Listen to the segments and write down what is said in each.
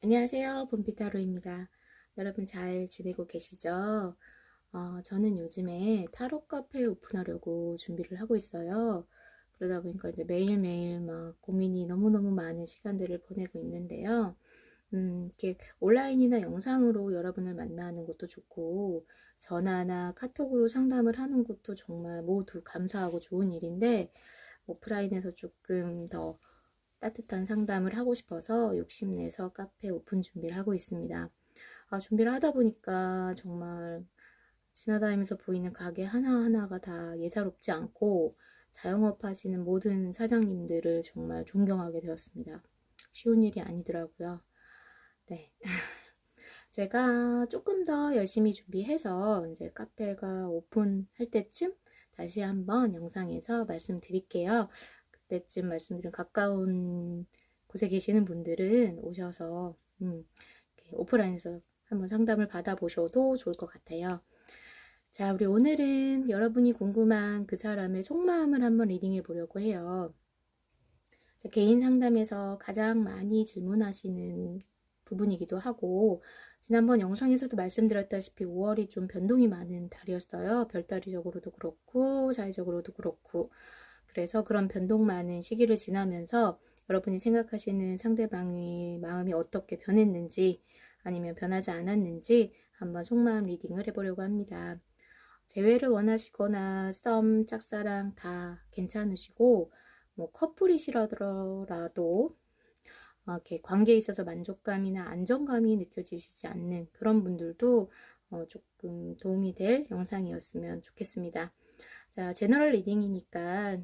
안녕하세요. 봄비타로입니다. 여러분 잘 지내고 계시죠? 저는 요즘에 타로 카페 오픈하려고 준비를 하고 있어요. 그러다 보니까 이제 매일매일 막 고민이 너무너무 많은 시간들을 보내고 있는데요. 이렇게 온라인이나 영상으로 여러분을 만나는 것도 좋고, 전화나 카톡으로 상담을 하는 것도 정말 모두 감사하고 좋은 일인데, 오프라인에서 조금 더 따뜻한 상담을 하고 싶어서 욕심내서 카페 오픈 준비를 하고 있습니다. 준비를 하다 보니까 정말 지나다니면서 보이는 가게 하나하나가 다 예사롭지 않고 자영업 하시는 모든 사장님들을 정말 존경하게 되었습니다. 쉬운 일이 아니더라고요. 네. 제가 조금 더 열심히 준비해서 이제 카페가 오픈할 때쯤 다시 한번 영상에서 말씀드릴게요. 그때쯤 말씀드린 가까운 곳에 계시는 분들은 오셔서 이렇게 오프라인에서 한번 상담을 받아보셔도 좋을 것 같아요. 자, 우리 오늘은 여러분이 궁금한 그 사람의 속마음을 한번 리딩해 보려고 해요. 개인 상담에서 가장 많이 질문하시는 부분이기도 하고, 지난번 영상에서도 말씀드렸다시피 5월이 좀 변동이 많은 달이었어요. 별다리적으로도 그렇고 자의적으로도 그렇고. 그래서 그런 변동 많은 시기를 지나면서 여러분이 생각하시는 상대방의 마음이 어떻게 변했는지 아니면 변하지 않았는지 한번 속마음 리딩을 해보려고 합니다. 재회를 원하시거나 썸, 짝사랑 다 괜찮으시고, 뭐 커플이시라도 이렇게 관계에 있어서 만족감이나 안정감이 느껴지시지 않는 그런 분들도 조금 도움이 될 영상이었으면 좋겠습니다. 자, 제너럴 리딩이니까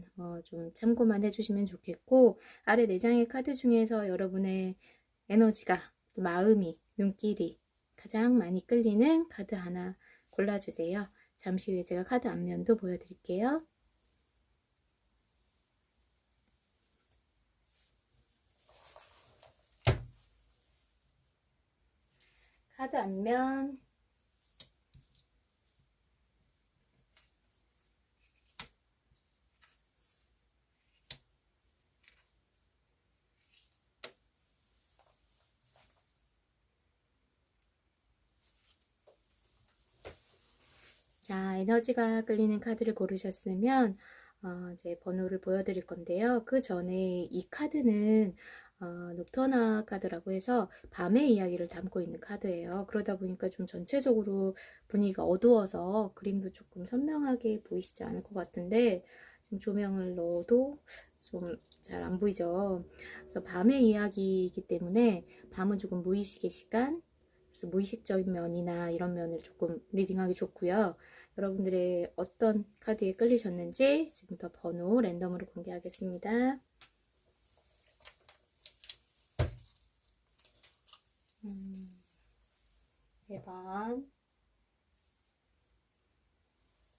좀 참고만 해주시면 좋겠고, 아래 4장의 카드 중에서 여러분의 에너지가, 또 마음이, 눈길이 가장 많이 끌리는 카드 하나 골라주세요. 잠시 후에 제가 카드 앞면도 보여드릴게요. 카드 앞면. 자, 에너지가 끌리는 카드를 고르셨으면 이제 번호를 보여드릴 건데요. 그 전에 이 카드는 녹터나 카드라고 해서 밤의 이야기를 담고 있는 카드예요. 그러다 보니까 좀 전체적으로 분위기가 어두워서 그림도 조금 선명하게 보이시지 않을 것 같은데, 지금 조명을 넣어도 좀 잘 안 보이죠. 그래서 밤의 이야기이기 때문에 밤은 조금 무의식의 시간, 그래서 무의식적인 면이나 이런 면을 조금 리딩하기 좋고요. 여러분들의 어떤 카드에 끌리셨는지 지금부터 번호 랜덤으로 공개하겠습니다. 1번,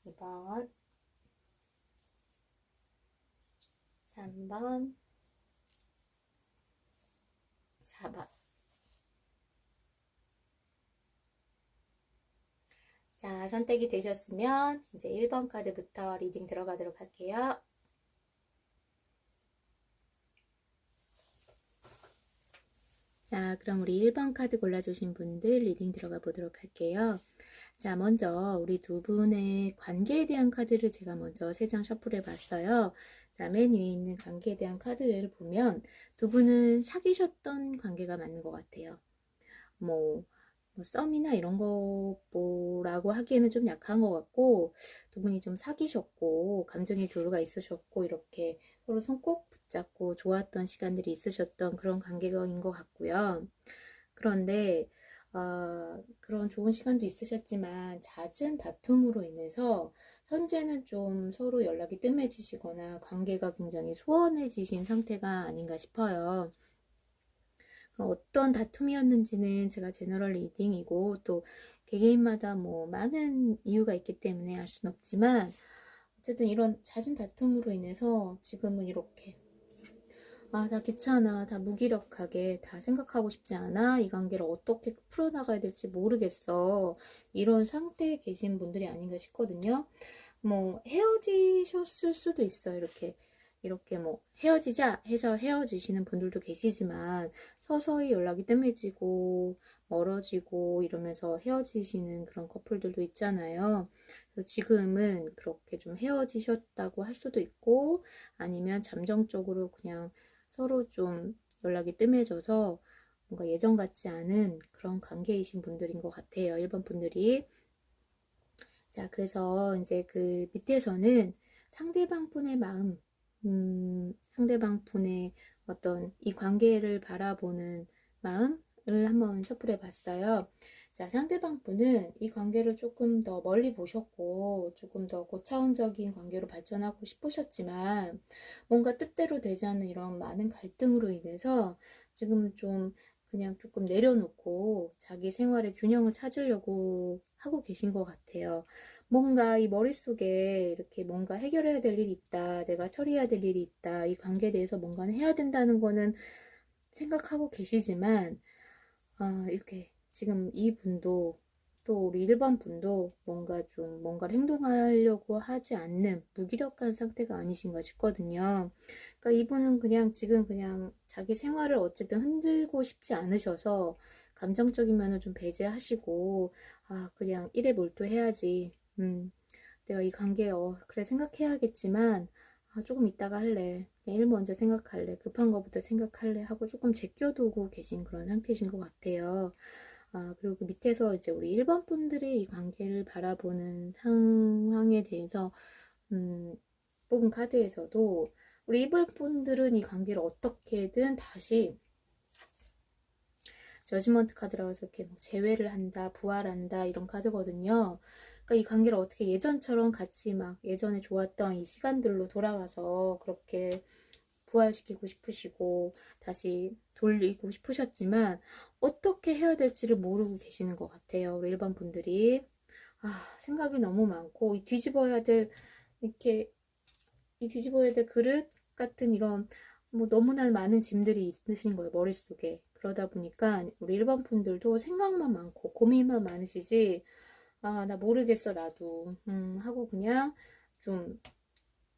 2번, 3번, 4번. 자, 선택이 되셨으면 이제 1번 카드부터 리딩 들어가도록 할게요. 자, 그럼 우리 1번 카드 골라주신 분들 리딩 들어가 보도록 할게요. 자, 먼저 우리 두 분의 관계에 대한 카드를 제가 먼저 3장 셔플해 봤어요. 자, 맨 위에 있는 관계에 대한 카드를 보면 두 분은 사귀셨던 관계가 맞는 것 같아요. 뭐 썸이나 이런 거 뭐라고 하기에는 좀 약한 것 같고, 두 분이 좀 사귀셨고 감정의 교류가 있으셨고 이렇게 서로 손 꼭 붙잡고 좋았던 시간들이 있으셨던 그런 관계인 것 같고요. 그런데 그런 좋은 시간도 있으셨지만 잦은 다툼으로 인해서 현재는 좀 서로 연락이 뜸해지시거나 관계가 굉장히 소원해지신 상태가 아닌가 싶어요. 어떤 다툼이었는지는 제가 제너럴 리딩이고 또 개개인마다 뭐 많은 이유가 있기 때문에 알 수는 없지만, 어쨌든 이런 잦은 다툼으로 인해서 지금은 이렇게 나 귀찮아, 다 무기력하게, 다 생각하고 싶지 않아, 이 관계를 어떻게 풀어나가야 될지 모르겠어, 이런 상태에 계신 분들이 아닌가 싶거든요. 뭐 헤어지셨을 수도 있어요. 이렇게 이렇게 뭐 헤어지자 해서 헤어지시는 분들도 계시지만 서서히 연락이 뜸해지고 멀어지고 이러면서 헤어지시는 그런 커플들도 있잖아요. 그래서 지금은 그렇게 좀 헤어지셨다고 할 수도 있고 아니면 잠정적으로 그냥 서로 좀 연락이 뜸해져서 뭔가 예전 같지 않은 그런 관계이신 분들인 것 같아요. 일본 분들이. 자, 그래서 이제 그 밑에서는 상대방 분의 마음, 상대방 분의 어떤 이 관계를 바라보는 마음을 한번 셔플해 봤어요. 자, 상대방 분은 이 관계를 조금 더 멀리 보셨고, 조금 더 고차원적인 관계로 발전하고 싶으셨지만, 뭔가 뜻대로 되지 않는 이런 많은 갈등으로 인해서 지금 좀 그냥 조금 내려놓고 자기 생활의 균형을 찾으려고 하고 계신 것 같아요. 뭔가 이 머릿속에 이렇게 뭔가 해결해야 될 일이 있다, 내가 처리해야 될 일이 있다, 이 관계에 대해서 뭔가는 해야 된다는 거는 생각하고 계시지만, 이렇게 지금 이분도 또 우리 1번 분도 뭔가 좀 뭔가를 행동하려고 하지 않는 무기력한 상태가 아니신가 싶거든요. 그러니까 이분은 그냥 지금 그냥 자기 생활을 어쨌든 흔들고 싶지 않으셔서 감정적인 면을 좀 배제하시고, 그냥 일에 몰두해야지. 내가 이 관계, 그래, 생각해야겠지만, 조금 이따가 할래. 그냥 일 먼저 생각할래. 급한 거부터 생각할래. 하고 조금 제껴두고 계신 그런 상태이신 것 같아요. 그리고 그 밑에서 이제 우리 1번 분들의 이 관계를 바라보는 상황에 대해서, 뽑은 카드에서도 우리 1번 분들은 이 관계를 어떻게든 다시 저지먼트 카드라고 해서 이렇게 뭐 재회를 한다, 부활한다 이런 카드거든요. 그러니까 이 관계를 어떻게 예전처럼 같이 막 예전에 좋았던 이 시간들로 돌아가서 그렇게 부활시키고 싶으시고 다시 돌리고 싶으셨지만 어떻게 해야 될지를 모르고 계시는 것 같아요. 우리 일반 분들이. 생각이 너무 많고 이 뒤집어야 될 이렇게 이 뒤집어야 될 그릇 같은 이런 뭐 너무나 많은 짐들이 있으신 거예요, 머릿속에. 그러다 보니까 우리 일반 분들도 생각만 많고 고민만 많으시지, 나 모르겠어, 나도. 하고 그냥 좀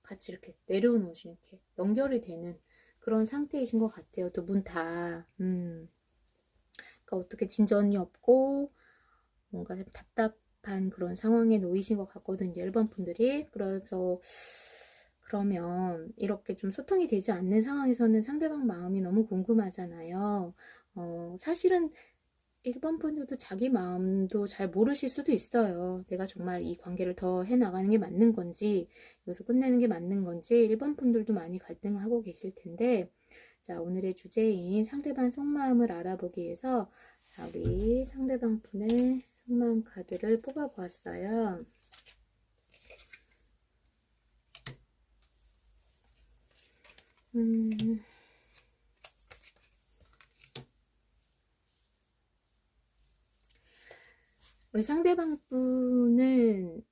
같이 이렇게 내려놓으신, 이렇게 연결이 되는 그런 상태이신 것 같아요. 두 분 다. 그러니까 어떻게 진전이 없고 뭔가 좀 답답한 그런 상황에 놓이신 것 같거든요. 일반 분들이. 그래서 그러면 이렇게 좀 소통이 되지 않는 상황에서는 상대방 마음이 너무 궁금하잖아요. 사실은 1번 분들도 자기 마음도 잘 모르실 수도 있어요. 내가 정말 이 관계를 더 해나가는 게 맞는 건지, 여기서 끝내는 게 맞는 건지, 1번 분들도 많이 갈등하고 계실 텐데, 자, 오늘의 주제인 상대방 속마음을 알아보기 위해서, 자, 우리 상대방 분의 속마음 카드를 뽑아보았어요. 우리 상대방 분은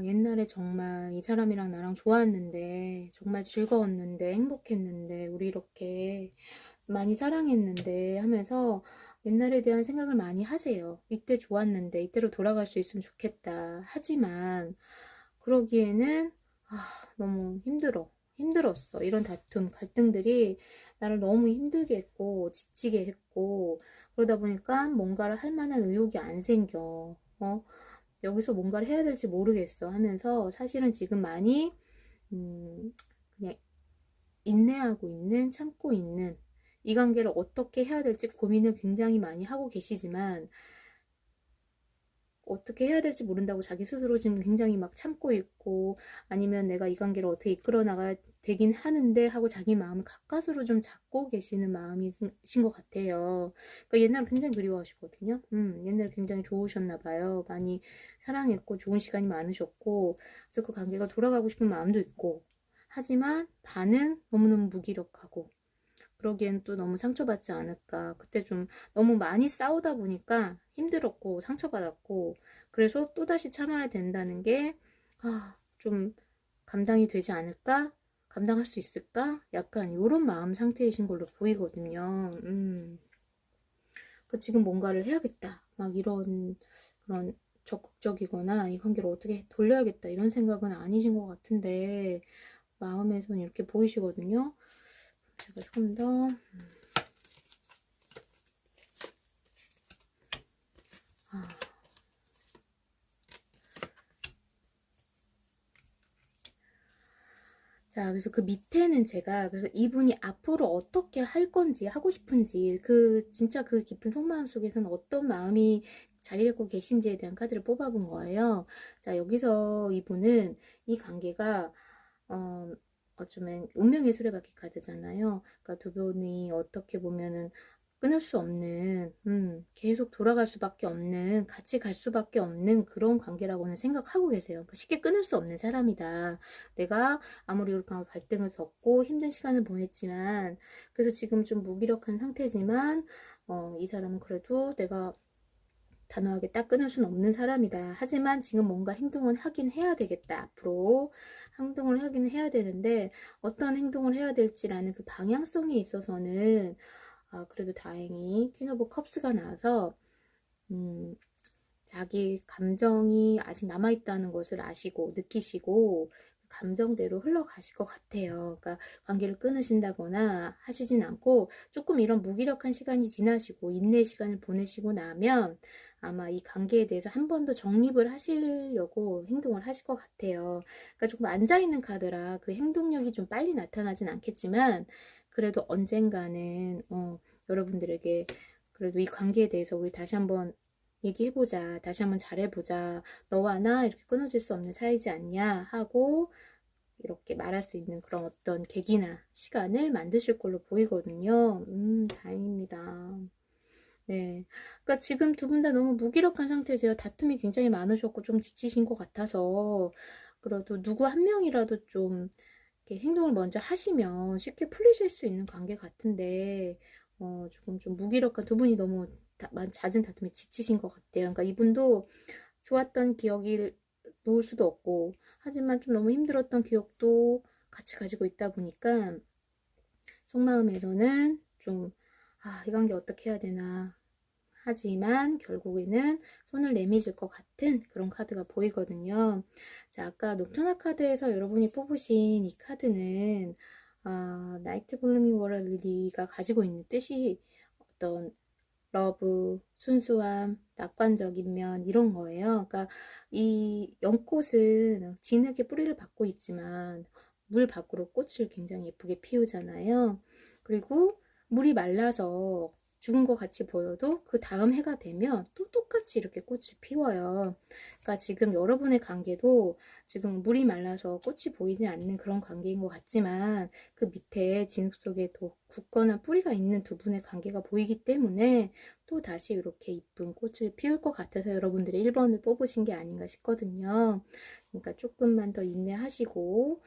옛날에 정말 이 사람이랑 나랑 좋았는데, 정말 즐거웠는데, 행복했는데, 우리 이렇게 많이 사랑했는데 하면서 옛날에 대한 생각을 많이 하세요. 이때 좋았는데, 이때로 돌아갈 수 있으면 좋겠다. 하지만, 그러기에는, 너무 힘들었어. 이런 다툼, 갈등들이 나를 너무 힘들게 했고, 지치게 했고, 그러다 보니까 뭔가를 할 만한 의욕이 안 생겨. 여기서 뭔가를 해야 될지 모르겠어 하면서 사실은 지금 많이 그냥 인내하고 있는, 참고 있는 이 관계를 어떻게 해야 될지 고민을 굉장히 많이 하고 계시지만 어떻게 해야 될지 모른다고 자기 스스로 지금 굉장히 막 참고 있고 아니면 내가 이 관계를 어떻게 이끌어 나가야 되긴 하는데 하고 자기 마음을 가까스로 좀 잡고 계시는 마음이신 것 같아요. 그러니까 옛날에 굉장히 그리워하시거든요. 옛날에 굉장히 좋으셨나 봐요. 많이 사랑했고 좋은 시간이 많으셨고 그래서 그 관계가 돌아가고 싶은 마음도 있고 하지만 반은 너무너무 무기력하고 그러기엔 또 너무 상처받지 않을까. 그때 좀 너무 많이 싸우다 보니까 힘들었고 상처받았고 그래서 또다시 참아야 된다는 게 좀 감당이 되지 않을까? 감당할 수 있을까? 약간 이런 마음 상태이신 걸로 보이거든요. 그 지금 뭔가를 해야겠다. 막 이런 그런 적극적이거나 이 관계를 어떻게 돌려야겠다 이런 생각은 아니신 것 같은데 마음에선 이렇게 보이시거든요. 제가 조금 더 자, 그래서 그 밑에는 제가 그래서 이분이 앞으로 어떻게 할 건지 하고 싶은지 진짜 그 깊은 속마음 속에서는 어떤 마음이 자리 잡고 계신지에 대한 카드를 뽑아본 거예요. 자, 여기서 이분은 이 관계가 어쩌면 운명의 수레바퀴 카드잖아요. 그러니까 두 분이 어떻게 보면은 끊을 수 없는, 계속 돌아갈 수밖에 없는, 같이 갈 수밖에 없는 그런 관계라고는 생각하고 계세요. 그러니까 쉽게 끊을 수 없는 사람이다. 내가 아무리 이렇게 갈등을 겪고 힘든 시간을 보냈지만, 그래서 지금 좀 무기력한 상태지만, 이 사람은 그래도 내가 단호하게 딱 끊을 수는 없는 사람이다. 하지만 지금 뭔가 행동은 하긴 해야 되겠다. 앞으로 행동을 하긴 해야 되는데 어떤 행동을 해야 될지라는 그 방향성에 있어서는 그래도 다행히 퀸 오브 컵스가 나와서 자기 감정이 아직 남아있다는 것을 아시고 느끼시고 감정대로 흘러가실 것 같아요. 그러니까 관계를 끊으신다거나 하시진 않고 조금 이런 무기력한 시간이 지나시고 인내의 시간을 보내시고 나면 아마 이 관계에 대해서 한 번 더 정립을 하시려고 행동을 하실 것 같아요. 그러니까 조금 앉아있는 카드라 그 행동력이 좀 빨리 나타나진 않겠지만 그래도 언젠가는 여러분들에게 그래도 이 관계에 대해서 우리 다시 한번 얘기해보자. 다시 한번 잘해보자. 너와 나 이렇게 끊어질 수 없는 사이지 않냐 하고 이렇게 말할 수 있는 그런 어떤 계기나 시간을 만드실 걸로 보이거든요. 다행입니다. 네. 그러니까 지금 두 분 다 너무 무기력한 상태세요. 다툼이 굉장히 많으셨고 좀 지치신 것 같아서 그래도 누구 한 명이라도 좀 이렇게 행동을 먼저 하시면 쉽게 풀리실 수 있는 관계 같은데 조금 좀 무기력한 두 분이 너무 잦은 다툼에 지치신 것 같아요. 그러니까 이분도 좋았던 기억이 놓을 수도 없고 하지만 좀 너무 힘들었던 기억도 같이 가지고 있다 보니까 속마음에서는 좀 이 관계 어떻게 해야 되나 하지만 결국에는 손을 내미질 것 같은 그런 카드가 보이거든요. 자, 아까 녹터나 카드에서 여러분이 뽑으신 이 카드는 나이트 블루밍 워러 릴리가 가지고 있는 뜻이 어떤 러브, 순수함, 낙관적인 면 이런 거예요. 그러니까 이 연꽃은 진흙에 뿌리를 받고 있지만 물 밖으로 꽃을 굉장히 예쁘게 피우잖아요. 그리고 물이 말라서 죽은 것 같이 보여도 그 다음 해가 되면 또 똑같이 이렇게 꽃을 피워요. 그러니까 지금 여러분의 관계도 지금 물이 말라서 꽃이 보이지 않는 그런 관계인 것 같지만 그 밑에 진흙 속에 더 굳건한 뿌리가 있는 두 분의 관계가 보이기 때문에 또 다시 이렇게 이쁜 꽃을 피울 것 같아서 여러분들이 1번을 뽑으신 게 아닌가 싶거든요. 그러니까 조금만 더 인내하시고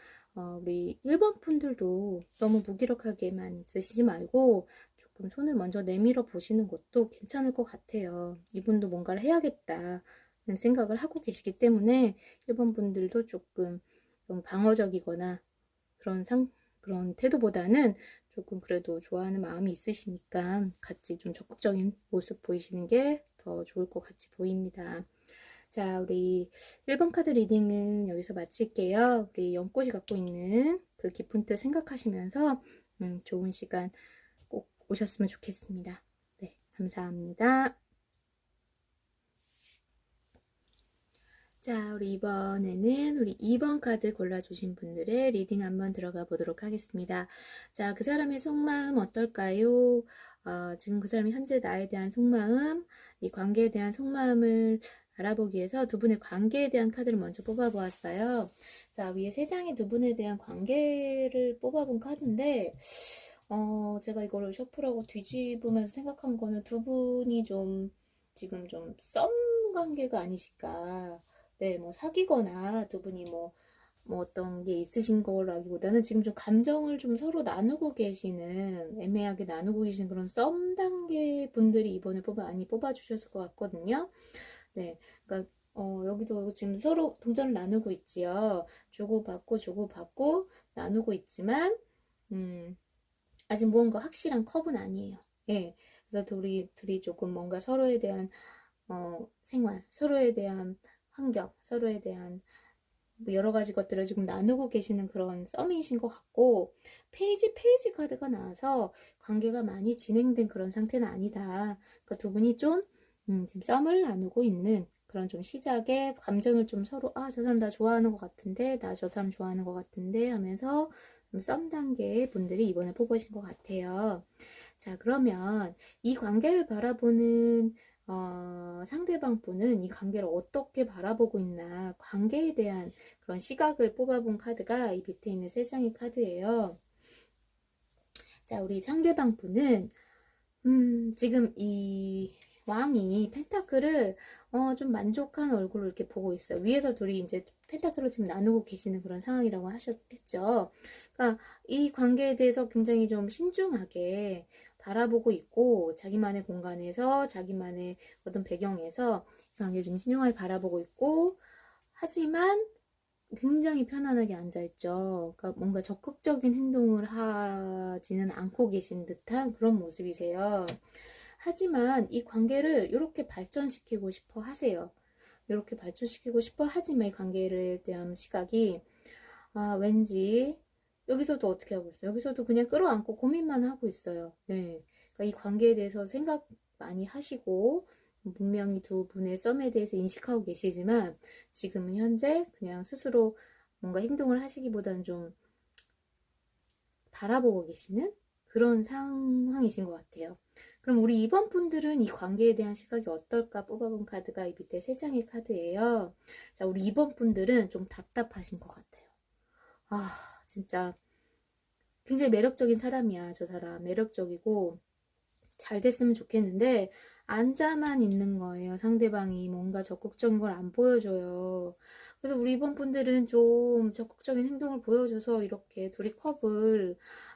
우리 1번 분들도 너무 무기력하게만 있으시지 말고 조금 손을 먼저 내밀어 보시는 것도 괜찮을 것 같아요. 이분도 뭔가를 해야겠다는 생각을 하고 계시기 때문에 1번 분들도 조금 너무 방어적이거나 그런 태도보다는 조금 그래도 좋아하는 마음이 있으시니까 같이 좀 적극적인 모습 보이시는 게 더 좋을 것 같이 보입니다. 자, 우리 1번 카드 리딩은 여기서 마칠게요. 우리 연꽃이 갖고 있는 그 깊은 뜻 생각하시면서 좋은 시간 꼭 오셨으면 좋겠습니다. 네, 감사합니다. 자, 우리 이번에는 우리 2번 카드 골라주신 분들의 리딩 한번 들어가 보도록 하겠습니다. 자, 그 사람의 속마음 어떨까요? 지금 그 사람이 현재 나에 대한 속마음, 이 관계에 대한 속마음을 알아보기 위해서 두 분의 관계에 대한 카드를 먼저 뽑아보았어요. 자, 위에 세 장의 두 분에 대한 관계를 뽑아본 카드인데, 제가 이거를 셔플하고 뒤집으면서 생각한 거는 두 분이 지금 좀 썸 관계가 아니실까. 네, 뭐 사귀거나 두 분이 뭐 어떤 게 있으신 거라기보다는 지금 좀 감정을 좀 서로 나누고 계시는, 애매하게 나누고 계시는 그런 썸 단계 분들이 이번에 많이 뽑아주셨을 것 같거든요. 네, 그러니까 여기도 지금 서로 동전을 나누고 있지요. 주고받고 나누고 있지만, 아직 무언가 확실한 컵은 아니에요. 예, 그래서 둘이 조금 뭔가 서로에 대한 생활, 서로에 대한 환경, 서로에 대한 뭐 여러 가지 것들을 지금 나누고 계시는 그런 썸이신 것 같고, 페이지 카드가 나와서 관계가 많이 진행된 그런 상태는 아니다. 그러니까 두 분이 좀 지금 썸을 나누고 있는 그런 좀 시작에 감정을 좀 서로 저 사람 나 좋아하는 것 같은데, 나 저 사람 좋아하는 것 같은데 하면서 썸 단계의 분들이 이번에 뽑으신 것 같아요. 자, 그러면 이 관계를 바라보는 상대방 분은 이 관계를 어떻게 바라보고 있나, 관계에 대한 그런 시각을 뽑아본 카드가 이 밑에 있는 세 장의 카드예요. 자, 우리 상대방 분은 지금 이 왕이 펜타클을 좀 만족한 얼굴로 이렇게 보고 있어요. 위에서 둘이 이제 펜타클을 지금 나누고 계시는 그런 상황이라고 했죠. 그러니까 이 관계에 대해서 굉장히 좀 신중하게 바라보고 있고, 자기만의 공간에서 자기만의 어떤 배경에서 이 관계를 좀 신중하게 바라보고 있고, 하지만 굉장히 편안하게 앉아있죠. 그러니까 뭔가 적극적인 행동을 하지는 않고 계신 듯한 그런 모습이세요. 하지만 이 관계를 이렇게 발전시키고 싶어 하세요. 이렇게 발전시키고 싶어 하지만 이 관계에 대한 시각이 왠지 여기서도 어떻게 하고 있어요? 여기서도 그냥 끌어안고 고민만 하고 있어요. 네. 그러니까 이 관계에 대해서 생각 많이 하시고 분명히 두 분의 썸에 대해서 인식하고 계시지만 지금은 현재 그냥 스스로 뭔가 행동을 하시기보다는 좀 바라보고 계시는 그런 상황이신 것 같아요. 그럼 우리 2번 분들은 이 관계에 대한 시각이 어떨까 뽑아본 카드가 이 밑에 세 장의 카드예요. 자, 우리 2번 분들은 좀 답답하신 것 같아요. 진짜 굉장히 매력적인 사람이야, 저 사람. 매력적이고 잘 됐으면 좋겠는데 앉아만 있는 거예요. 상대방이 뭔가 적극적인 걸 안 보여줘요. 그래서 우리 이번 분들은 좀 적극적인 행동을 보여줘서 이렇게 둘이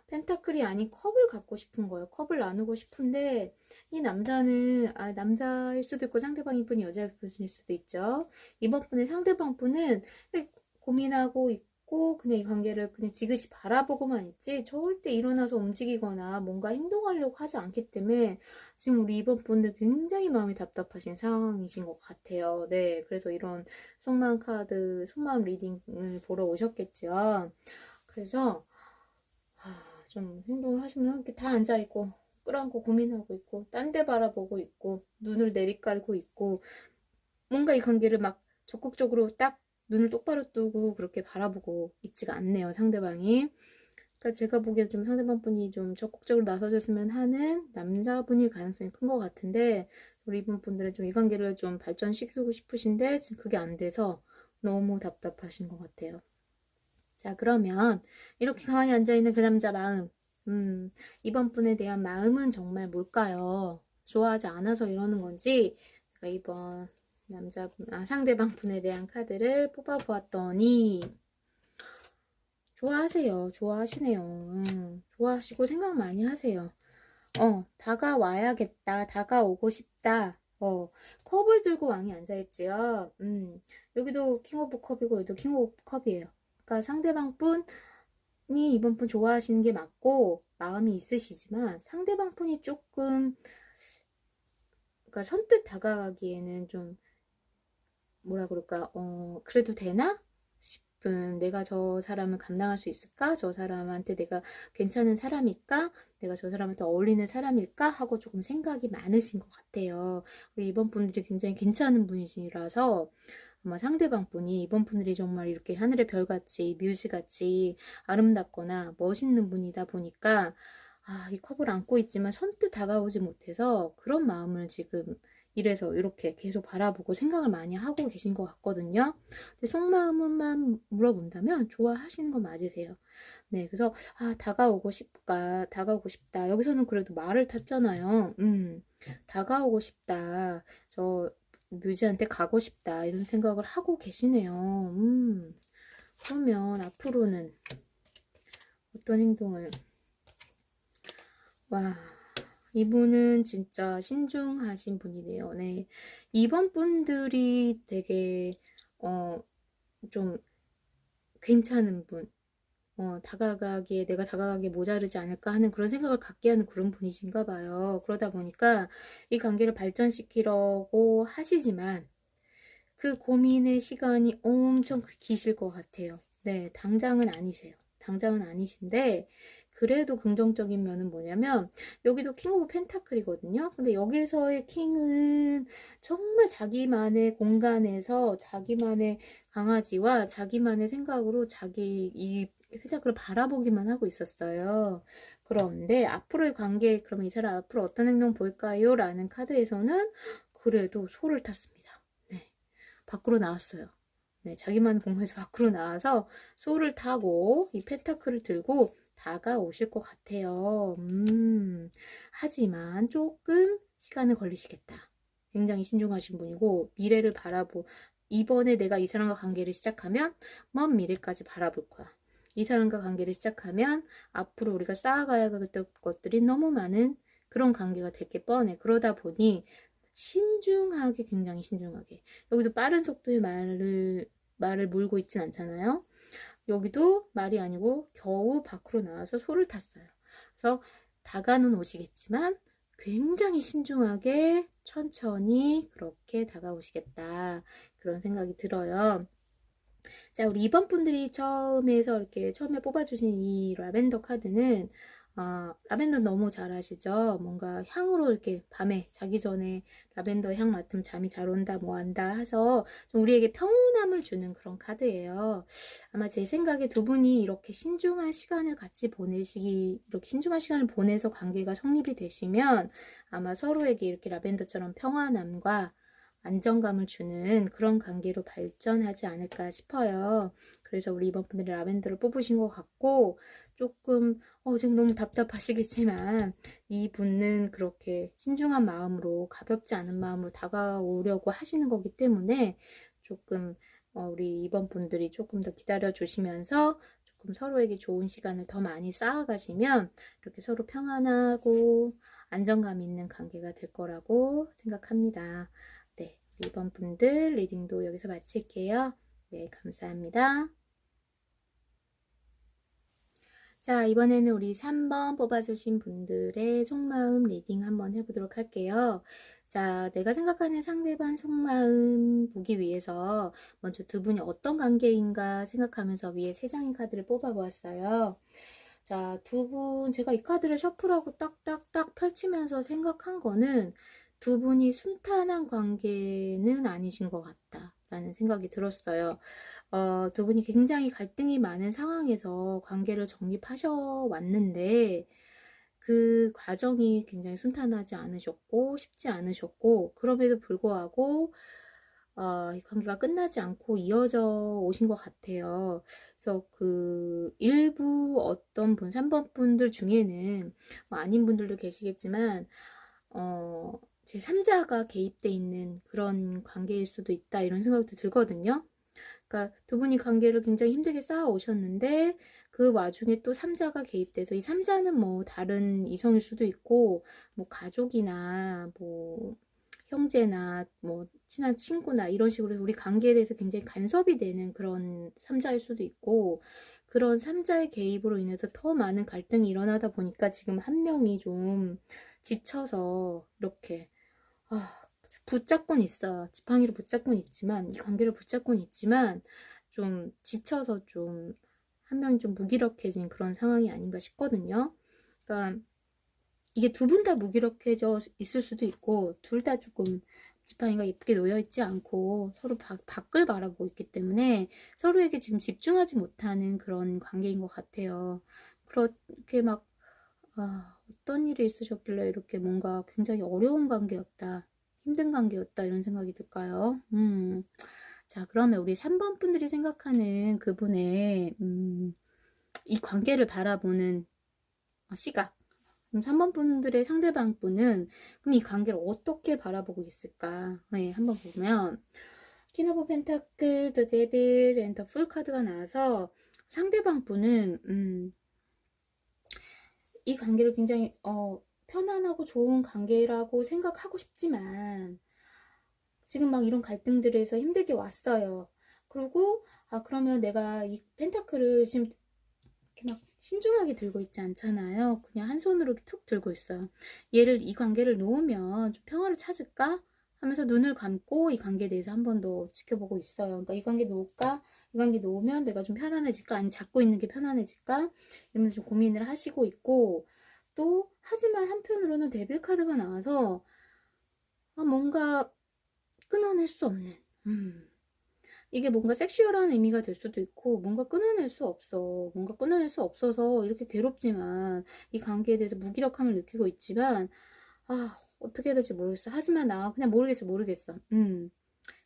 펜타클이 아닌 컵을 갖고 싶은 거예요. 컵을 나누고 싶은데 이 남자는 남자일 수도 있고 상대방 분이 여자일 수도 있죠. 이번 분의 상대방 분은 고민하고 있고 그냥 이 관계를 그냥 지그시 바라보고만 있지 절대 일어나서 움직이거나 뭔가 행동하려고 하지 않기 때문에 지금 우리 이번 분들 굉장히 마음이 답답하신 상황이신 것 같아요. 네, 그래서 이런 속마음 리딩을 보러 오셨겠죠. 그래서 좀 행동을 하시면 이렇게 다 앉아있고 끌어안고 고민하고 있고 딴 데 바라보고 있고 눈을 내리깔고 있고 뭔가 이 관계를 막 적극적으로 딱 눈을 똑바로 뜨고 그렇게 바라보고 있지가 않네요, 상대방이. 그러니까 제가 보기엔 좀 상대방 분이 좀 적극적으로 나서줬으면 하는 남자분일 가능성이 큰 것 같은데, 우리 이분 분들은 좀 이 관계를 좀 발전시키고 싶으신데 지금 그게 안 돼서 너무 답답하신 것 같아요. 자, 그러면 이렇게 가만히 앉아있는 그 남자 마음, 이번 분에 대한 마음은 정말 뭘까요? 좋아하지 않아서 이러는 건지, 제가 이번 상대방 분에 대한 카드를 뽑아보았더니, 좋아하세요. 좋아하시네요. 좋아하시고 생각 많이 하세요. 다가와야겠다. 다가오고 싶다. 컵을 들고 왕이 앉아있지요. 여기도 킹 오브 컵이고, 여기도 킹 오브 컵이에요. 그러니까 상대방 분이 이번 분 좋아하시는 게 맞고, 마음이 있으시지만, 상대방 분이 조금, 그러니까 선뜻 다가가기에는 좀, 뭐라 그럴까, 그래도 되나? 싶은, 내가 저 사람을 감당할 수 있을까? 저 사람한테 내가 괜찮은 사람일까? 내가 저 사람한테 어울리는 사람일까? 하고 조금 생각이 많으신 것 같아요. 우리 이번 분들이 굉장히 괜찮은 분이시라서 아마 상대방 분이 이번 분들이 정말 이렇게 하늘의 별같이 뮤즈같이 아름답거나 멋있는 분이다 보니까 이 컵을 안고 있지만 선뜻 다가오지 못해서 그런 마음을 지금 이래서 이렇게 계속 바라보고 생각을 많이 하고 계신 것 같거든요. 근데 속마음만 물어본다면 좋아하시는 거 맞으세요. 네, 그래서 다가오고 싶다. 여기서는 그래도 말을 탔잖아요. 다가오고 싶다. 저 뮤지한테 가고 싶다. 이런 생각을 하고 계시네요. 그러면 앞으로는 어떤 행동을 이분은 진짜 신중하신 분이네요. 네. 이번 분들이 되게, 좀 괜찮은 분. 내가 다가가기에 모자르지 않을까 하는 그런 생각을 갖게 하는 그런 분이신가 봐요. 그러다 보니까 이 관계를 발전시키려고 하시지만, 그 고민의 시간이 엄청 기실 것 같아요. 네, 당장은 아니세요. 당장은 아니신데, 그래도 긍정적인 면은 뭐냐면, 여기도 킹 오브 펜타클이거든요. 근데 여기서의 킹은 정말 자기만의 공간에서 자기만의 강아지와 자기만의 생각으로 자기 이 펜타클을 바라보기만 하고 있었어요. 그런데 앞으로의 관계, 그러면 이 사람 앞으로 어떤 행동 볼까요? 라는 카드에서는 그래도 소를 탔습니다. 네. 밖으로 나왔어요. 네, 자기만의 공간에서 밖으로 나와서 소를 타고 이 펜타클을 들고 다가오실 것 같아요. 하지만 조금 시간을 걸리시겠다. 굉장히 신중하신 분이고 미래를 이번에 내가 이 사람과 관계를 시작하면 먼 미래까지 바라볼 거야. 이 사람과 관계를 시작하면 앞으로 우리가 쌓아가야 할 것들이 너무 많은 그런 관계가 될 게 뻔해. 그러다 보니 신중하게, 굉장히 신중하게. 여기도 빠른 속도의 말을 몰고 있진 않잖아요. 여기도 말이 아니고 겨우 밖으로 나와서 소를 탔어요. 그래서 다가는 오시겠지만 굉장히 신중하게 천천히 그렇게 다가오시겠다. 그런 생각이 들어요. 자, 우리 2번 분들이 처음에 뽑아주신 이 라벤더 카드는, 라벤더 너무 잘 아시죠? 뭔가 향으로 이렇게 밤에 자기 전에 라벤더 향 맡으면 잠이 잘 온다, 뭐 한다 해서 좀 우리에게 평온함을 주는 그런 카드예요. 아마 제 생각에 두 분이 이렇게 신중한 시간을 이렇게 신중한 시간을 보내서 관계가 성립이 되시면 아마 서로에게 이렇게 라벤더처럼 평안함과 안정감을 주는 그런 관계로 발전하지 않을까 싶어요. 그래서 우리 이번 분들이 라벤더를 뽑으신 것 같고, 조금 지금 너무 답답하시겠지만 이분은 그렇게 신중한 마음으로, 가볍지 않은 마음으로 다가오려고 하시는 거기 때문에 조금 우리 이번 분들이 조금 더 기다려 주시면서 조금 서로에게 좋은 시간을 더 많이 쌓아가시면 이렇게 서로 평안하고 안정감 있는 관계가 될 거라고 생각합니다. 네, 2번 분들 리딩도 여기서 마칠게요. 네, 감사합니다. 자, 이번에는 우리 3번 뽑아주신 분들의 속마음 리딩 한번 해보도록 할게요. 자, 내가 생각하는 상대방 속마음 보기 위해서 먼저 두 분이 어떤 관계인가 생각하면서 위에 3장의 카드를 뽑아보았어요. 자, 두 분, 제가 이 카드를 셔플하고 딱딱딱 펼치면서 생각한 거는 두 분이 순탄한 관계는 아니신 것 같다 라는 생각이 들었어요. 두 분이 굉장히 갈등이 많은 상황에서 관계를 정립하셔 왔는데 그 과정이 굉장히 순탄하지 않으셨고 쉽지 않으셨고 그럼에도 불구하고 이 관계가 끝나지 않고 이어져 오신 것 같아요. 그래서 그 일부 어떤 3번 분들 중에는 뭐 아닌 분들도 계시겠지만 제 3자가 개입돼 있는 그런 관계일 수도 있다 이런 생각도 들거든요. 그러니까 두 분이 관계를 굉장히 힘들게 쌓아 오셨는데 그 와중에 또 3자가 개입돼서 이 3자는 뭐 다른 이성일 수도 있고 뭐 가족이나 뭐 형제나 뭐 친한 친구나 이런 식으로 우리 관계에 대해서 굉장히 간섭이 되는 그런 3자일 수도 있고 그런 3자의 개입으로 인해서 더 많은 갈등이 일어나다 보니까 지금 한 명이 좀 지쳐서 이렇게 붙잡고는 있어요. 지팡이를 붙잡고는 있지만 이 관계를 붙잡고는 있지만 좀 지쳐서 좀 한 명이 좀 무기력해진 그런 상황이 아닌가 싶거든요. 그러니까 이게 두 분 다 무기력해져 있을 수도 있고 둘 다 조금 지팡이가 예쁘게 놓여 있지 않고 서로 밖을 바라보고 있기 때문에 서로에게 지금 집중하지 못하는 그런 관계인 것 같아요. 그렇게 막 어떤 일이 있으셨길래 이렇게 뭔가 굉장히 어려운 관계였다. 힘든 관계였다 이런 생각이 들까요? 자, 그러면 우리 3번 분들이 생각하는 그분의 이 관계를 바라보는 시각. 그럼 3번 분들의 상대방 분은 그럼 이 관계를 어떻게 바라보고 있을까? 네, 한번 보면 퀸 오브 펜타클, 더 데빌, 앤 더 풀 카드가 나와서 상대방 분은 이 관계를 굉장히 편안하고 좋은 관계라고 생각하고 싶지만 지금 막 이런 갈등들에서 힘들게 왔어요. 그리고 그러면 내가 이 펜타클을 지금 이렇게 막 신중하게 들고 있지 않잖아요. 그냥 한 손으로 이렇게 툭 들고 있어요. 이 관계를 놓으면 좀 평화를 찾을까 하면서 눈을 감고 이 관계에 대해서 한 번 더 지켜보고 있어요. 그러니까 이 관계 놓을까? 이 관계 놓으면 내가 좀 편안해질까? 아니면 잡고 있는 게 편안해질까? 이러면서 좀 고민을 하시고 있고, 또 하지만 한편으로는 데빌 카드가 나와서 뭔가 끊어낼 수 없는, 이게 뭔가 섹슈얼한 의미가 될 수도 있고, 뭔가 끊어낼 수 없어. 뭔가 끊어낼 수 없어서 이렇게 괴롭지만, 이 관계에 대해서 무기력함을 느끼고 있지만, 어떻게 해야 될지 모르겠어. 하지만 나 그냥 모르겠어.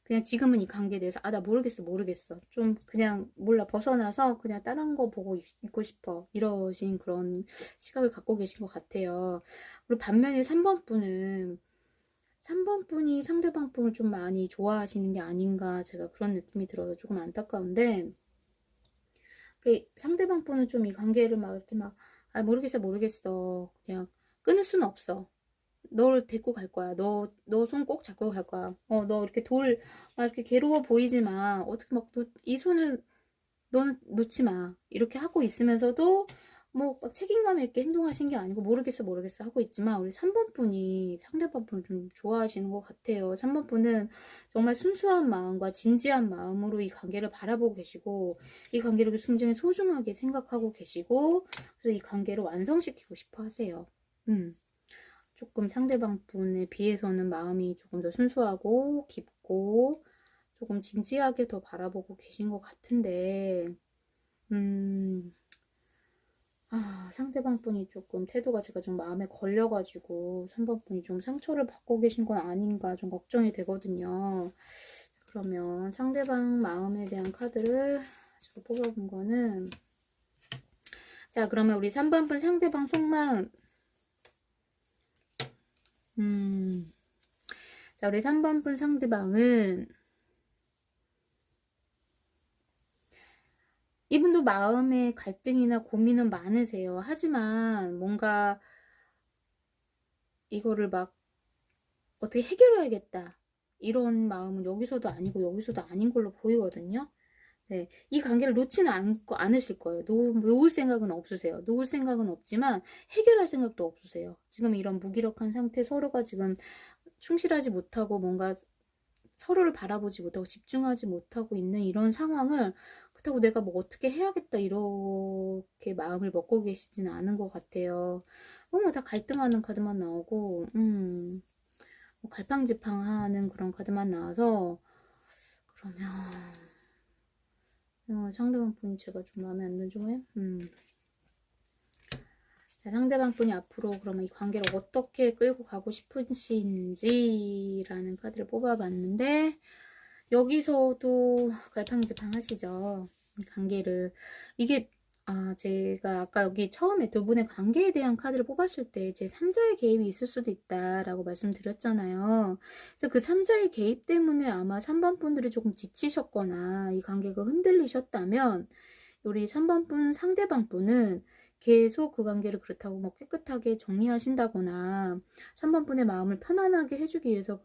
그냥 지금은 이 관계에 대해서, 나 모르겠어. 좀 그냥 몰라. 벗어나서 그냥 다른 거 보고 있고 싶어. 이러신 그런 시각을 갖고 계신 것 같아요. 그리고 반면에 3번 분이 상대방 분을 좀 많이 좋아하시는 게 아닌가, 제가 그런 느낌이 들어서 조금 안타까운데, 상대방 분은 좀 이 관계를 막 이렇게 막 모르겠어. 그냥 끊을 수는 없어. 너를 데리고 갈 거야. 너 손 꼭 잡고 갈 거야. 너 이렇게 막 이렇게 괴로워 보이지만 어떻게 막 이 손을 너는 놓지 마. 이렇게 하고 있으면서도 뭐 막 책임감 있게 행동하신 게 아니고 모르겠어 하고 있지만, 우리 3번 분이 상대방 분을 좀 좋아하시는 것 같아요. 3번 분은 정말 순수한 마음과 진지한 마음으로 이 관계를 바라보고 계시고, 이 관계를 굉장히 소중하게 생각하고 계시고, 그래서 이 관계를 완성시키고 싶어 하세요. 조금 상대방 분에 비해서는 마음이 조금 더 순수하고 깊고 조금 진지하게 더 바라보고 계신 것 같은데, 상대방 분이 조금 태도가 제가 좀 마음에 걸려가지고 3번 분이 좀 상처를 받고 계신 건 아닌가 좀 걱정이 되거든요. 그러면 상대방 마음에 대한 카드를 제가 뽑아본 거는, 자, 그러면 우리 3번 분 상대방 속마음. 자, 우리 3번 분 상대방은, 이분도 마음에 갈등이나 고민은 많으세요. 하지만 뭔가 이거를 막 어떻게 해결해야겠다, 이런 마음은 여기서도 아니고 여기서도 아닌 걸로 보이거든요. 네, 이 관계를 놓지는 않으실 거예요. 놓을 생각은 없으세요. 놓을 생각은 없지만 해결할 생각도 없으세요. 지금 이런 무기력한 상태, 서로가 지금 충실하지 못하고 뭔가 서로를 바라보지 못하고 집중하지 못하고 있는 이런 상황을, 그렇다고 내가 뭐 어떻게 해야겠다 이렇게 마음을 먹고 계시지는 않은 것 같아요. 다 갈등하는 카드만 나오고, 뭐 갈팡질팡하는 그런 카드만 나와서, 그러면 상대방 분이 제가 좀 마음에 안 들죠? 자, 상대방 분이 앞으로 그러면 이 관계를 어떻게 끌고 가고 싶으신지라는 카드를 뽑아봤는데, 여기서도 갈팡질팡 하시죠. 관계를. 이게, 제가 아까 여기 처음에 두 분의 관계에 대한 카드를 뽑았을 때 제 3자의 개입이 있을 수도 있다라고 말씀드렸잖아요. 그래서 그 3자의 개입 때문에 아마 3번 분들이 조금 지치셨거나 이 관계가 흔들리셨다면, 우리 3번 분 상대방 분은 계속 그 관계를 그렇다고 뭐 깨끗하게 정리하신다거나 3번 분의 마음을 편안하게 해주기 위해서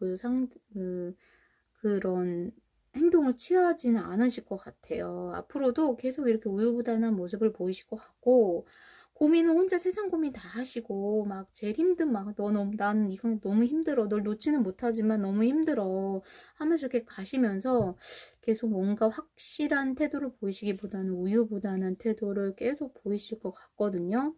그런 행동을 취하지는 않으실 것 같아요. 앞으로도 계속 이렇게 우유부단한 모습을 보이실 것 같고, 고민은 혼자 세상 고민 다 하시고, 막 제일 힘든 난 이건 너무 힘들어. 널 놓지는 못하지만 너무 힘들어. 하면서 이렇게 가시면서 계속 뭔가 확실한 태도를 보이시기보다는 우유부단한 태도를 계속 보이실 것 같거든요.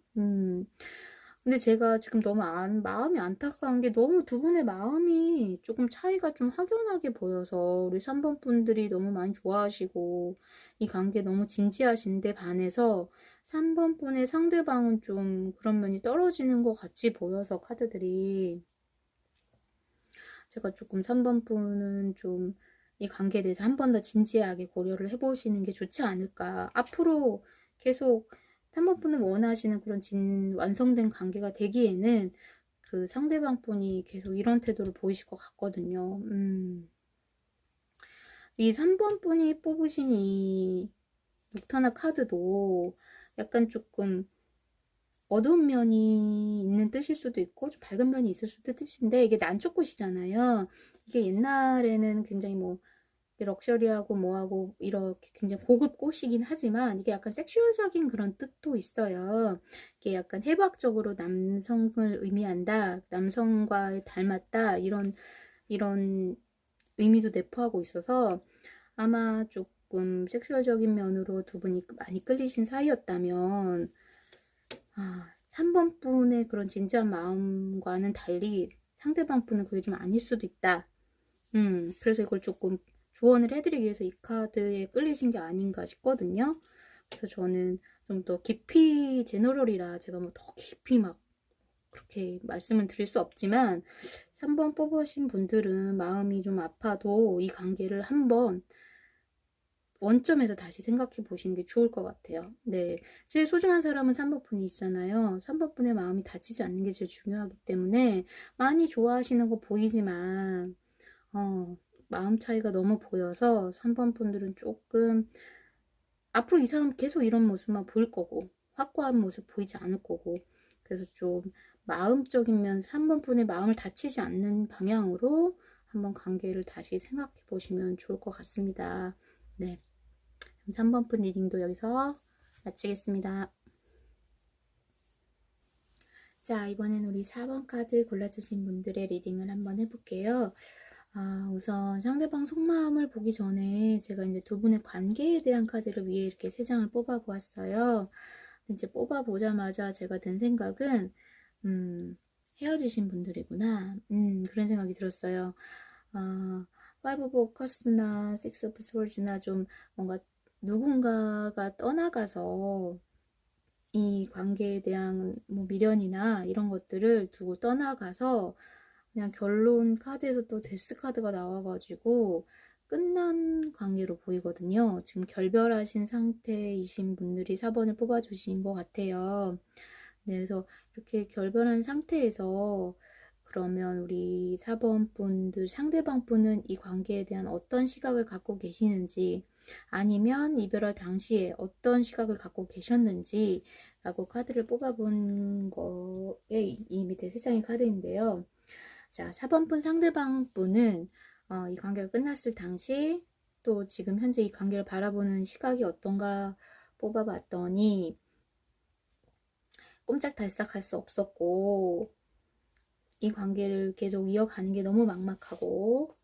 근데 제가 지금 너무 마음이 안타까운 게, 너무 두 분의 마음이 조금 차이가 좀 확연하게 보여서 우리 3번 분들이 너무 많이 좋아하시고 이 관계 너무 진지하신데 반해서 3번 분의 상대방은 좀 그런 면이 떨어지는 것 같이 보여서, 카드들이 제가 조금 3번 분은 좀 이 관계에 대해서 한 번 더 진지하게 고려를 해보시는 게 좋지 않을까. 앞으로 계속 3번 분은 원하시는 그런 완성된 관계가 되기에는 그 상대방 분이 계속 이런 태도를 보이실 것 같거든요. 이 3번 분이 뽑으신 이 녹타나 카드도 약간 조금 어두운 면이 있는 뜻일 수도 있고 좀 밝은 면이 있을 수도 뜻인데, 이게 난초꽃이잖아요. 이게 옛날에는 굉장히 뭐 럭셔리하고 뭐하고 이렇게 굉장히 고급 꽃이긴 하지만, 이게 약간 섹슈얼적인 그런 뜻도 있어요. 이게 약간 해부학적으로 남성을 의미한다, 남성과 닮았다, 이런 의미도 내포하고 있어서 아마 조금 섹슈얼적인 면으로 두 분이 많이 끌리신 사이였다면 3번 분의 그런 진지한 마음과는 달리 상대방 분은 그게 좀 아닐 수도 있다. 그래서 이걸 조금 조언을 해드리기 위해서 이 카드에 끌리신 게 아닌가 싶거든요. 그래서 저는 좀 더 깊이 제너럴이라 제가 뭐 더 깊이 막 그렇게 말씀을 드릴 수 없지만 3번 뽑으신 분들은 마음이 좀 아파도 이 관계를 한번 원점에서 다시 생각해 보시는 게 좋을 것 같아요. 네, 제일 소중한 사람은 3번 분이 있잖아요. 3번 분의 마음이 다치지 않는 게 제일 중요하기 때문에 많이 좋아하시는 거 보이지만 마음 차이가 너무 보여서 3번 분들은 조금 앞으로 이 사람 계속 이런 모습만 보일 거고 확고한 모습 보이지 않을 거고 그래서 좀 마음적인 면 3번 분의 마음을 다치지 않는 방향으로 한번 관계를 다시 생각해 보시면 좋을 것 같습니다. 네, 3번 분 리딩도 여기서 마치겠습니다. 자, 이번엔 우리 4번 카드 골라주신 분들의 리딩을 한번 해볼게요. 우선 상대방 속마음을 보기 전에 제가 이제 두 분의 관계에 대한 카드를 위에 이렇게 3장을 뽑아 보았어요. 이제 뽑아 보자마자 제가 든 생각은 헤어지신 분들이구나. 그런 생각이 들었어요. Five of Cups나 Six of Swords나 좀 뭔가 누군가가 떠나가서 이 관계에 대한 뭐 미련이나 이런 것들을 두고 떠나가서 그냥 결론 카드에서 또 데스 카드가 나와가지고 끝난 관계로 보이거든요. 지금 결별하신 상태이신 분들이 4번을 뽑아주신 것 같아요. 네, 그래서 이렇게 결별한 상태에서 그러면 우리 4번 분들, 상대방 분은 이 관계에 대한 어떤 시각을 갖고 계시는지 아니면 이별할 당시에 어떤 시각을 갖고 계셨는지 라고 카드를 뽑아본 거에 이 밑에 3장의 카드인데요. 자, 4번 분 상대방 분은 이 관계가 끝났을 당시 또 지금 현재 이 관계를 바라보는 시각이 어떤가 뽑아봤더니 꼼짝달싹할 수 없었고 이 관계를 계속 이어가는 게 너무 막막하고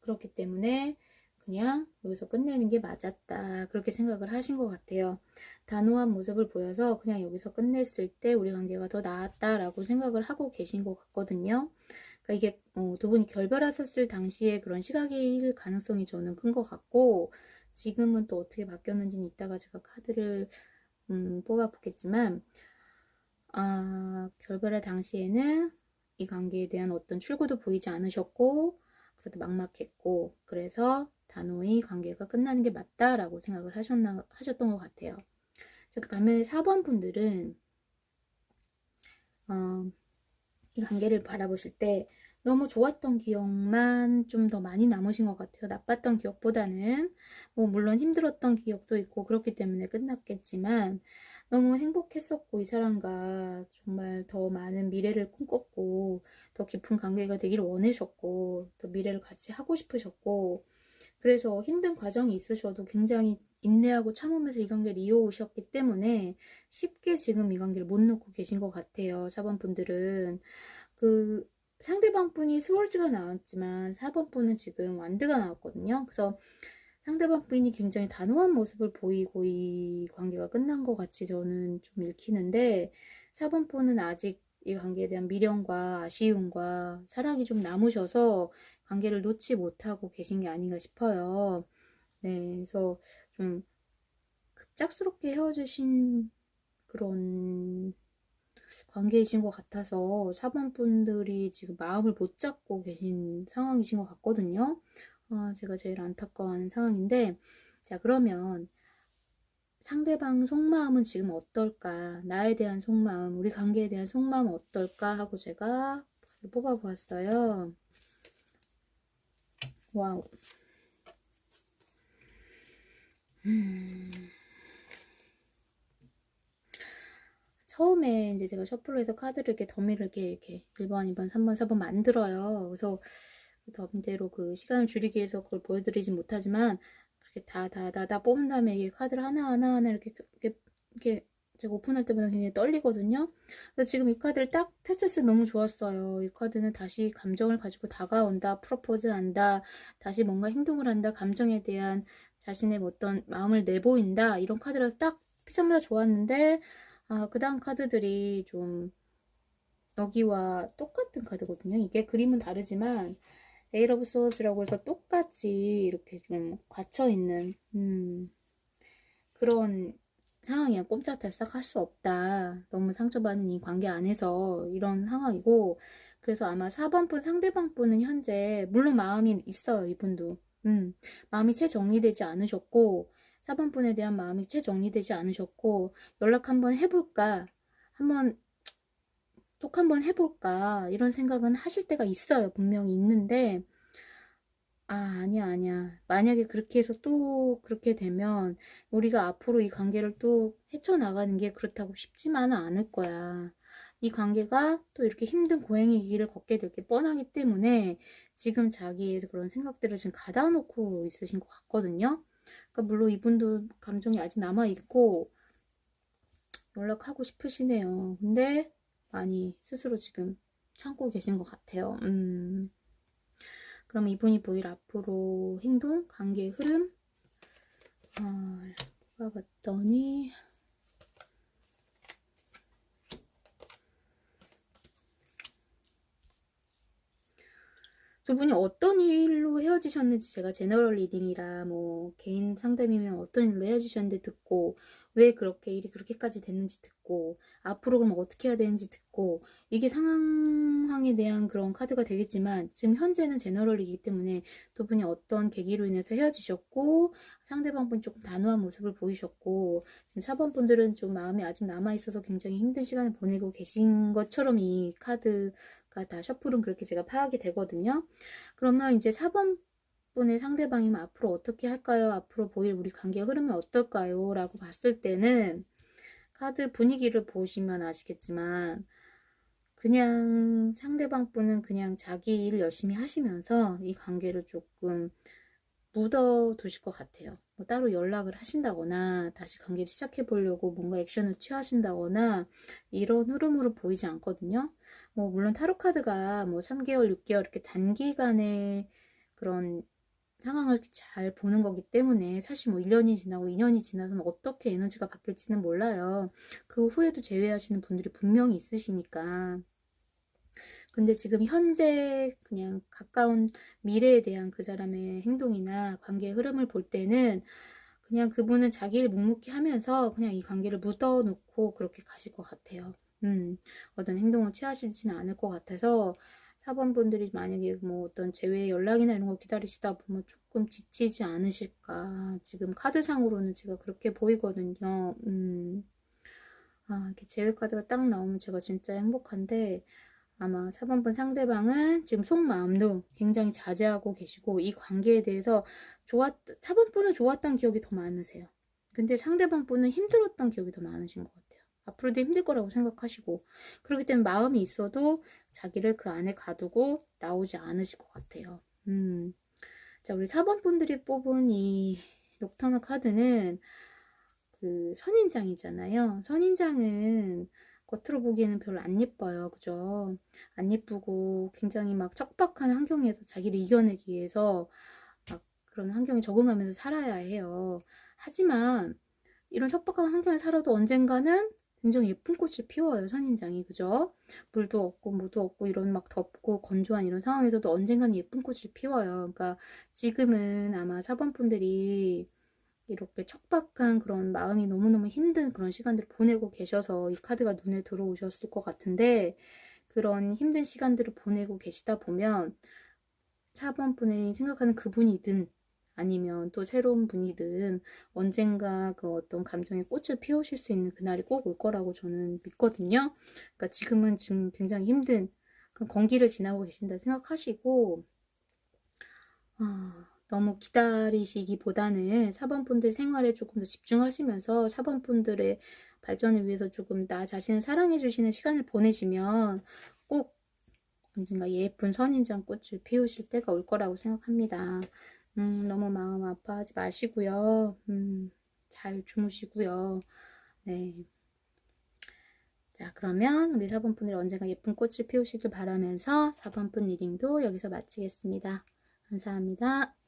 그렇기 때문에 그냥 여기서 끝내는 게 맞았다 그렇게 생각을 하신 것 같아요. 단호한 모습을 보여서 그냥 여기서 끝냈을 때 우리 관계가 더 나았다라고 생각을 하고 계신 것 같거든요. 그러니까 이게 두 분이 결별하셨을 당시에 그런 시각일 가능성이 저는 큰 것 같고 지금은 또 어떻게 바뀌었는지는 이따가 제가 카드를 뽑아보겠지만 결별할 당시에는 이 관계에 대한 어떤 출구도 보이지 않으셨고 그래도 막막했고 그래서 단호히 관계가 끝나는 게 맞다라고 생각을 하셨던 것 같아요. 그 반면에 4번 분들은 이 관계를 바라보실 때 너무 좋았던 기억만 좀 더 많이 남으신 것 같아요. 나빴던 기억보다는 뭐 물론 힘들었던 기억도 있고 그렇기 때문에 끝났겠지만 너무 행복했었고 이 사람과 정말 더 많은 미래를 꿈꿨고 더 깊은 관계가 되기를 원하셨고 더 미래를 같이 하고 싶으셨고 그래서 힘든 과정이 있으셔도 굉장히 인내하고 참으면서 이 관계를 이어오셨기 때문에 쉽게 지금 이 관계를 못 놓고 계신 것 같아요. 4번 분들은 그 상대방 분이 스월즈가 나왔지만 4번 분은 지금 완드가 나왔거든요. 그래서 상대방 분이 굉장히 단호한 모습을 보이고 이 관계가 끝난 것 같이 저는 좀 읽히는데 4번 분은 아직 이 관계에 대한 미련과 아쉬움과 사랑이 좀 남으셔서 관계를 놓지 못하고 계신 게 아닌가 싶어요. 네, 그래서 좀 급작스럽게 헤어지신 그런 관계이신 것 같아서 4번 분들이 지금 마음을 못 잡고 계신 상황이신 것 같거든요. 제가 제일 안타까워하는 상황인데 자 그러면 상대방 속마음은 지금 어떨까? 나에 대한 속마음, 우리 관계에 대한 속마음은 어떨까? 하고 제가 뽑아보았어요. 와우. 처음에 이제 제가 셔플로 해서 카드를 이렇게 더미를 이렇게 1번, 2번, 3번, 4번 만들어요. 그래서 그 더미대로 그 시간을 줄이기 위해서 그걸 보여드리진 못하지만 그렇게 다 뽑은 다음에 이게 카드를 하나하나 이렇게 제가 오픈할 때마다 굉장히 떨리거든요. 그래서 지금 이 카드를 딱 펼쳤을 때 너무 좋았어요. 이 카드는 다시 감정을 가지고 다가온다, 프로포즈한다, 다시 뭔가 행동을 한다, 감정에 대한 자신의 어떤 마음을 내보인다, 이런 카드라서 딱 펼쳤마다 좋았는데, 그 다음 카드들이 좀 여기와 똑같은 카드거든요. 이게 그림은 다르지만 에이트 오브 소드라고 해서 똑같이 이렇게 좀 갇혀있는 그런 상황이야. 꼼짝달싹 할 수 없다. 너무 상처받는 이 관계 안에서 이런 상황이고, 그래서 아마 4번 분 상대방 분은 현재 물론 마음이 있어요. 이분도 마음이 채 정리되지 않으셨고, 4번 분에 대한 마음이 채 정리되지 않으셨고, 연락 한번 해볼까, 한번 톡 한번 해볼까 이런 생각은 하실 때가 있어요. 분명히 있는데, 아니야. 만약에 그렇게 해서 또 그렇게 되면 우리가 앞으로 이 관계를 또 헤쳐나가는 게 그렇다고 쉽지만은 않을 거야. 이 관계가 또 이렇게 힘든 고행의 길을 걷게 될 게 뻔하기 때문에 지금 자기의 그런 생각들을 지금 가다 놓고 있으신 것 같거든요. 그러니까 물론 이분도 감정이 아직 남아있고 연락하고 싶으시네요. 근데 많이 스스로 지금 참고 계신 것 같아요. 그럼 이분이 보일 앞으로 행동, 관계의 흐름 봤더니 두 분이 어떤 일로 헤어지셨는지 제가 제너럴 리딩이라 뭐 개인 상담이면 어떤 일로 헤어지셨는지 듣고 왜 그렇게 일이 그렇게까지 됐는지 듣고 앞으로 그럼 어떻게 해야 되는지 듣고 이게 상황에 대한 그런 카드가 되겠지만 지금 현재는 제너럴이기 때문에 두 분이 어떤 계기로 인해서 헤어지셨고 상대방 분이 조금 단호한 모습을 보이셨고 지금 4번 분들은 좀 마음이 아직 남아있어서 굉장히 힘든 시간을 보내고 계신 것처럼 이 카드 다 셔플은 그렇게 제가 파악이 되거든요. 그러면 이제 4번 분의 상대방이면 앞으로 어떻게 할까요? 앞으로 보일 우리 관계 흐름이 어떨까요? 라고 봤을 때는 카드 분위기를 보시면 아시겠지만 그냥 상대방 분은 그냥 자기 일 열심히 하시면서 이 관계를 조금 묻어 두실 것 같아요. 뭐 따로 연락을 하신다거나 다시 관계를 시작해 보려고 뭔가 액션을 취하신다거나 이런 흐름으로 보이지 않거든요. 뭐 물론 타로 카드가 뭐 3개월, 6개월 이렇게 단기간에 그런 상황을 잘 보는 거기 때문에 사실 뭐 1년이 지나고 2년이 지나서는 어떻게 에너지가 바뀔지는 몰라요. 그 후에도 제외하시는 분들이 분명히 있으시니까. 근데 지금 현재 그냥 가까운 미래에 대한 그 사람의 행동이나 관계의 흐름을 볼 때는 그냥 그분은 자기 일 묵묵히 하면서 그냥 이 관계를 묻어놓고 그렇게 가실 것 같아요. 어떤 행동을 취하시지는 않을 것 같아서 4번 분들이 만약에 뭐 어떤 재회 연락이나 이런 거 기다리시다 보면 조금 지치지 않으실까. 지금 카드상으로는 제가 그렇게 보이거든요. 이렇게 재회 카드가 딱 나오면 제가 진짜 행복한데 아마 4번분 상대방은 지금 속마음도 굉장히 자제하고 계시고 이 관계에 대해서 4번분은 좋았던 기억이 더 많으세요. 근데 상대방 분은 힘들었던 기억이 더 많으신 것 같아요. 앞으로도 힘들 거라고 생각하시고 그렇기 때문에 마음이 있어도 자기를 그 안에 가두고 나오지 않으실 것 같아요. 자, 우리 4번분들이 뽑은 이 녹터널 카드는 그 선인장이잖아요. 선인장은 겉으로 보기에는 별로 안 예뻐요. 그죠? 안 예쁘고 굉장히 막 척박한 환경에서 자기를 이겨내기 위해서 막 그런 환경에 적응하면서 살아야 해요. 하지만 이런 척박한 환경에 살아도 언젠가는 굉장히 예쁜 꽃을 피워요. 선인장이. 그죠? 물도 없고 뭐도 없고 이런 막 덥고 건조한 이런 상황에서도 언젠가는 예쁜 꽃을 피워요. 그러니까 지금은 아마 4번분들이 이렇게 척박한 그런 마음이 너무너무 힘든 그런 시간들을 보내고 계셔서 이 카드가 눈에 들어오셨을 것 같은데 그런 힘든 시간들을 보내고 계시다 보면 4번 분이 생각하는 그분이든 아니면 또 새로운 분이든 언젠가 그 어떤 감정의 꽃을 피우실 수 있는 그날이 꼭 올 거라고 저는 믿거든요. 그러니까 지금은 지금 굉장히 힘든 그런 건기를 지나고 계신다 생각하시고 너무 기다리시기보다는 4번분들 생활에 조금 더 집중하시면서 4번분들의 발전을 위해서 조금 나 자신을 사랑해 주시는 시간을 보내시면 꼭 언젠가 예쁜 선인장 꽃을 피우실 때가 올 거라고 생각합니다. 너무 마음 아파하지 마시고요. 잘 주무시고요. 네. 자, 그러면 우리 4번 분들이 언젠가 예쁜 꽃을 피우시길 바라면서 4번 분 리딩도 여기서 마치겠습니다. 감사합니다.